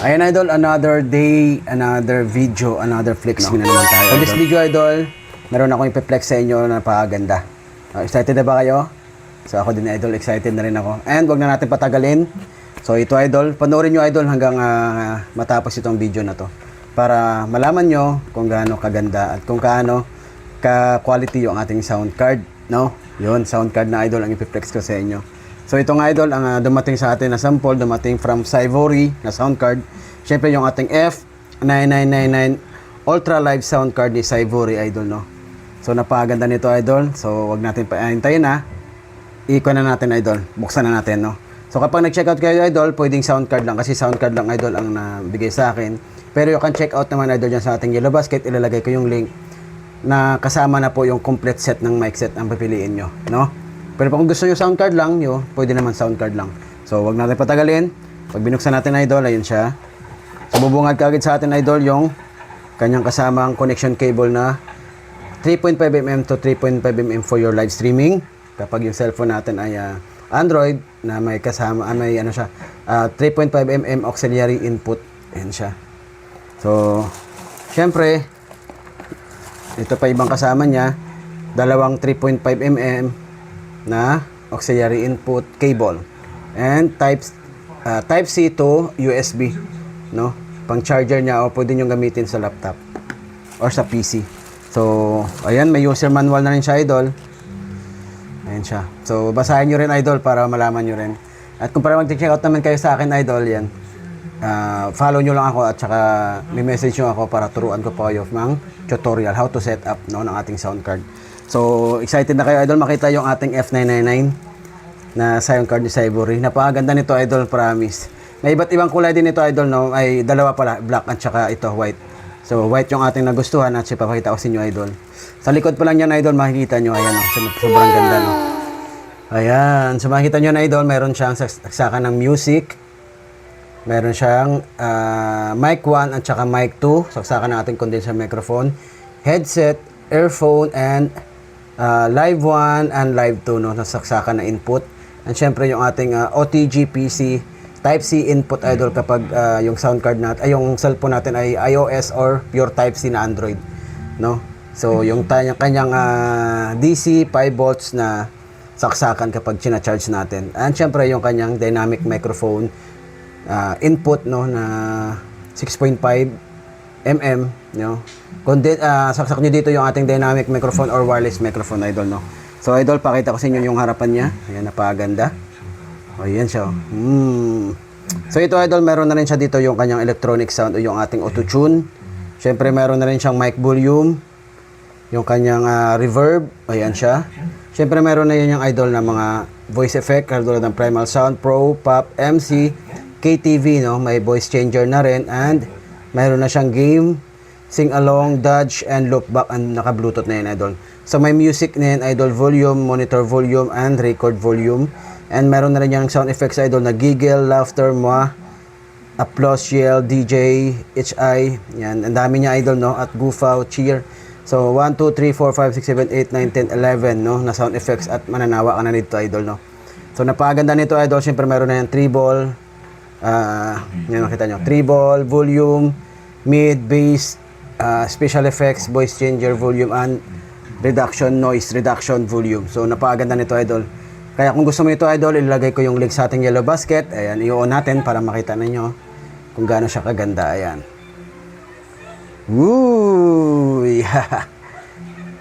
Ayan idol, another day, another video, another flex na naman tayo. For this video idol, meron akong ipi-flex sa inyo na napakaganda. Excited na ba kayo? So ako din idol, excited na rin ako. And wag na natin patagalin. So ito idol, panoorin nyo idol hanggang matapos itong video na to. Para malaman nyo kung gaano kaganda at kung gaano ka-quality yung ating sound card. No? Yun, sound card na idol ang ipi-flex ko sa inyo. So ito nga idol, ang dumating sa atin na sample, dumating from Cyvory na sound card. Siyempre yung ating F9999 Ultra Live sound card ni Cyvory idol, no. So napakaganda nito idol. So wag natin pahintayin na. I-kuha na natin idol. Buksan na natin, no. So kapag nag-check out kayo idol, pwedeng sound card lang kasi sound card lang idol ang nabigay sa akin. Pero you can check out naman idol dyan sa ating Yellow Basket. Ilalagay ko yung link na kasama na po yung complete set ng mic set ang pipiliin nyo, no. Pero kung gusto nyo sound card lang nyo, pwede naman sound card lang. So, wag natin patagalin. Pag binuksan natin idol, ayun siya. So, bubungad kaagad sa atin idol yung kanyang kasamang connection cable na 3.5mm to 3.5mm for your live streaming. Kapag yung cellphone natin ay Android na may kasama, may ano siya, 3.5mm auxiliary input. Ayun siya. So, syempre, ito pa ibang kasama niya, dalawang 3.5mm na auxiliary input cable and type C to USB, no, pang charger niya o pwede nyo gamitin sa laptop or sa PC. So ayan, may user manual na rin siya idol. Ayan siya, so basahin nyo rin idol para malaman nyo rin. At kung para mag-check out naman kayo sa akin idol, yan, follow nyo lang ako at saka may message nyo ako para turuan ko pa kayo ng tutorial how to set up, no, ng ating sound card. So, excited na kayo idol makita yung ating F999 na sound card ni Cyvory. Napakaganda nito idol, promise. May iba't ibang kulay din ito idol, no? Ay dalawa pala, black at saka ito white. So, white yung ating nagustuhan at papakita ko sa inyo idol. Sa likod pa lang yan idol, makikita nyo, ayan, no? Sobrang ganda, no? Ayan, so makikita nyo na idol, meron siyang saksakan ng music. Meron siyang mic 1 at saka mic 2, saksakan ng ating condenser microphone, headset, earphone, and live 1 and live 2, no, nasaksakan na input. And syempre yung ating OTG PC Type C input idol kapag yung sound card natin ay yung cellphone natin ay iOS or pure Type C na Android, no. So yung kanyang DC 5 volts na saksakan kapag china-charge natin. And syempre yung kanyang dynamic microphone input, no, na 6.5mm, no. Saksak nyo dito yung ating dynamic microphone or wireless microphone idol, no. So idol, pakita ko sa inyo yung harapan niya. Ayan, napakaganda. O yan siya. So ito idol, meron na rin siya dito yung kanyang electronic sound o yung ating auto-tune. Syempre meron na rin siyang mic volume, yung kanyang reverb. Ayan siya. Syempre meron na yun yung idol na mga voice effect katulad ng Primal Sound Pro, Pop, MC, KTV, no. May voice changer na rin and meron na siyang game, sing along, dodge, and loop back, and naka-bluetooth na yun idol. So may music na yun idol, volume, monitor volume, and record volume. And meron na rin yung sound effects idol na giggle, laughter, mwah, applause, yell, DJ, HI. Yan, ang dami niya idol, no, at goof out, cheer. So 1, 2, 3, 4, 5, 6, 7, 8, 9, 10, 11, no, na sound effects at mananawa ka na dito idol, no. So napakaganda nito idol. Siyempre meron na yung treble, yan makita nyo, treble, volume, mid, bass, special effects, voice changer, volume, and reduction, noise reduction, volume. So napakaganda nito idol. Kaya kung gusto mo ito idol, ilalagay ko yung link sa ating Yellow Basket. Ayan, i-on natin para makita ninyo kung gaano siya kaganda. Ayan. Woo! Yeah.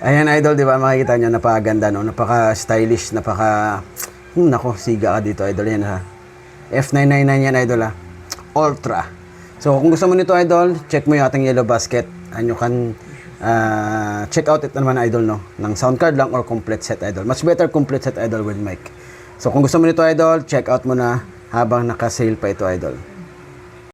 Ayan idol, di ba? Makikita nyo, napakaganda, no? Napaka-stylish, nako, siga ka dito idol. Yan ha. F999 yan idol ha. Ultra. So kung gusto mo nito idol, check mo yung ating Yellow Basket and you can check out it naman idol, no, ng sound card lang or complete set idol. Much better complete set idol with mic. So kung gusto mo nito idol, check out mo na habang naka-sale pa ito idol.